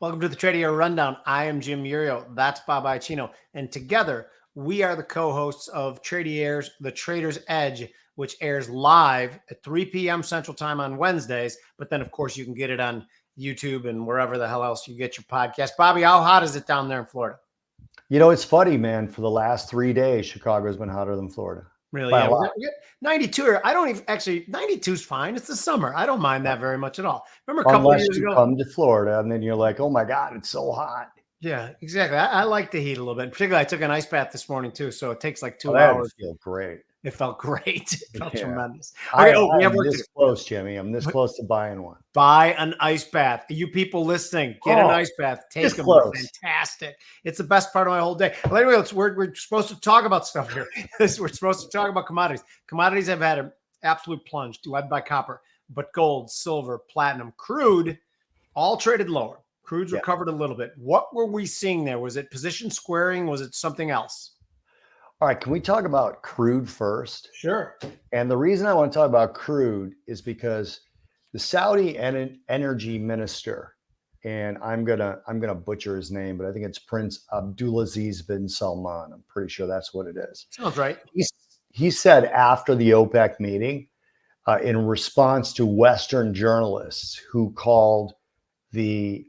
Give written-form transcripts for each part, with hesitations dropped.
Welcome to the Tradier Rundown. I am Jim Murio. That's Bob Iacino. And together, we are the co-hosts of Tradier's The Trader's Edge, which airs live at 3 p.m. Central Time on Wednesdays. But then, of course, you can get it on YouTube and wherever the hell else you get your podcast. Bobby, how hot is it down there in Florida? You know, it's funny, man. For the last 3 days, Chicago's been hotter than Florida. Really? Yeah. 92. I don't even actually. 92 is fine. It's the summer. I don't mind that very much at all. Remember a couple of years ago, you come to Florida and then you're like, oh my God, it's so hot. Yeah, exactly. I like the heat a little bit. Particularly, I took an ice bath this morning too, so it takes like 2 hours. Feel great. It felt great. It felt tremendous. Okay, we have work this close, Jimmy. I'm this close to buying one. Buy an ice bath. You people listening, get an ice bath. Take them. Fantastic. It's the best part of my whole day. Well, anyway, we're supposed to talk about stuff here. We're supposed to talk about commodities. Commodities have had an absolute plunge, led by copper, but gold, silver, platinum, crude, all traded lower. Crude's recovered a little bit. What were we seeing there? Was it position squaring? Was it something else? All right, can we talk about crude first? Sure. And the reason I want to talk about crude is because the Saudi energy minister, and I'm gonna butcher his name, but I think it's Prince Abdulaziz bin Salman. I'm pretty sure that's what it is. Sounds right. He said after the OPEC meeting, in response to Western journalists who called the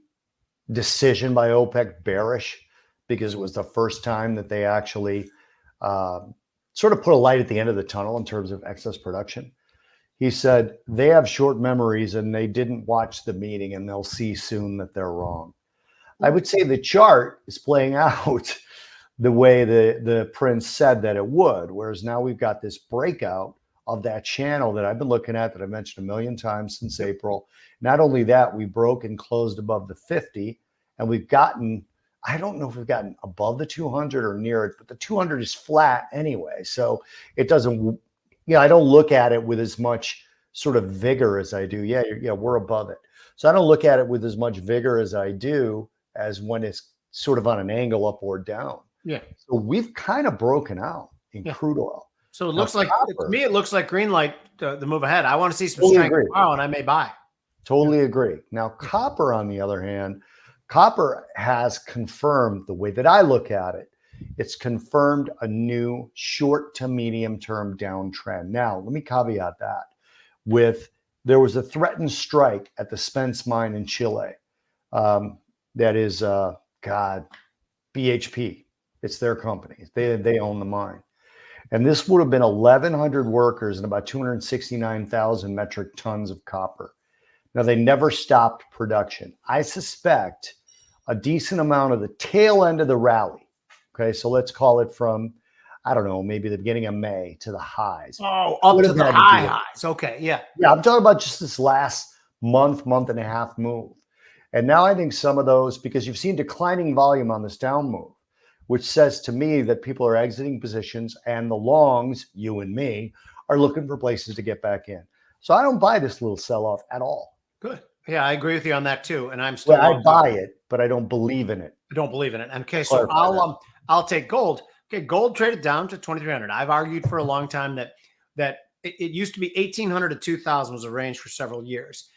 decision by OPEC bearish because it was the first time that they actually sort of put a light at the end of the tunnel in terms of excess production. He said they have short memories and they didn't watch the meeting and they'll see soon that they're wrong. I would say the chart is playing out the way the prince said that it would, whereas now we've got this breakout of that channel that I've been looking at that I mentioned a million times since April. Not only that, we broke and closed above the 50 and we've gotten, I don't know if we've gotten above the 200 or near it, but the 200 is flat anyway. So it doesn't, I don't look at it with as much sort of vigor as I do. Yeah, we're above it. So I don't look at it with as much vigor as I do as when it's sort of on an angle up or down. Yeah. So we've kind of broken out in crude oil. So it looks like, to me, it looks like green light the move ahead. I want to see some strength tomorrow and I may buy. Totally agree. Now, copper, on the other hand, copper has confirmed the way that I look at it. It's confirmed a new short to medium term downtrend. Now, let me caveat that with there was a threatened strike at the Spence mine in Chile. That is, BHP. It's their company. They own the mine. And this would have been 1,100 workers and about 269,000 metric tons of copper. Now, they never stopped production. I suspect a decent amount of the tail end of the rally. Okay, so let's call it from, I don't know, maybe the beginning of May to the highs. Oh, up to the highs. Okay, yeah. Yeah, I'm talking about just this last month and a half move. And now I think some of those, because you've seen declining volume on this down move, which says to me that people are exiting positions and the longs, you and me, are looking for places to get back in. So I don't buy this little sell-off at all. Good. Yeah, I agree with you on that too. And I'm still. Well, I buy it, but I don't believe in it. I don't believe in it. Okay, so I'll take gold. Okay, gold traded down to 2,300. I've argued for a long time that it used to be 1,800 to 2,000 was a range for several years.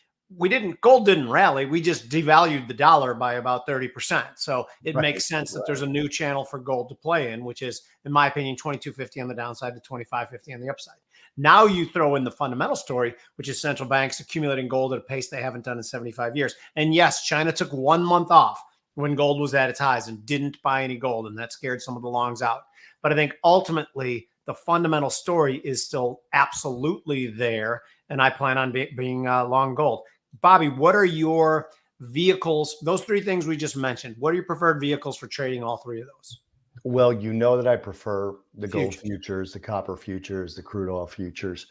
Gold didn't rally. We just devalued the dollar by about 30%. So it makes sense that there's a new channel for gold to play in, which is, in my opinion, 2250 on the downside to 2550 on the upside. Now you throw in the fundamental story, which is central banks accumulating gold at a pace they haven't done in 75 years. And yes, China took 1 month off when gold was at its highs and didn't buy any gold, and that scared some of the longs out. But I think ultimately the fundamental story is still absolutely there, and I plan on being long gold. Bobby, what are your vehicles? Those three things we just mentioned, what are your preferred vehicles for trading all three of those? Well, you know that I prefer the gold futures, the copper futures, the crude oil futures.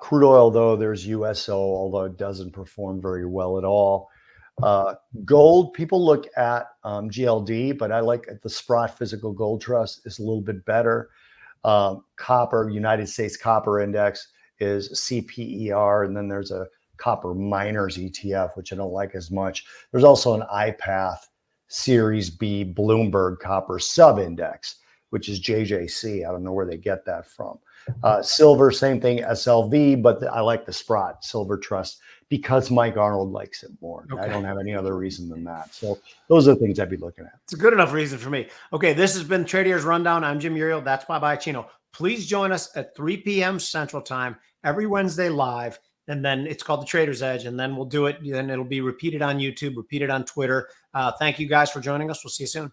Crude oil, though, there's USO, although it doesn't perform very well at all. Gold, people look at GLD, but I like the Sprott Physical Gold Trust is a little bit better. Copper, United States Copper Index is CPER, and then there's a copper miners ETF, which I don't like as much. There's also an iPath Series B Bloomberg Copper Sub Index, which is JJC. I don't know where they get that from. Silver, same thing, SLV, but I like the Sprott Silver Trust because Mike Arnold likes it more. Okay. I don't have any other reason than that. So those are the things I'd be looking at. It's a good enough reason for me. Okay, this has been Tradier's Rundown. I'm Jim Uriel. That's Bye Chino. Please join us at 3 p.m. Central Time every Wednesday live. And then it's called the Trader's Edge. And then we'll do it. Then it'll be repeated on YouTube, repeated on Twitter. Thank you guys for joining us. We'll see you soon.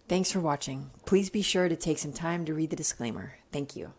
Thanks for watching. Please be sure to take some time to read the disclaimer. Thank you.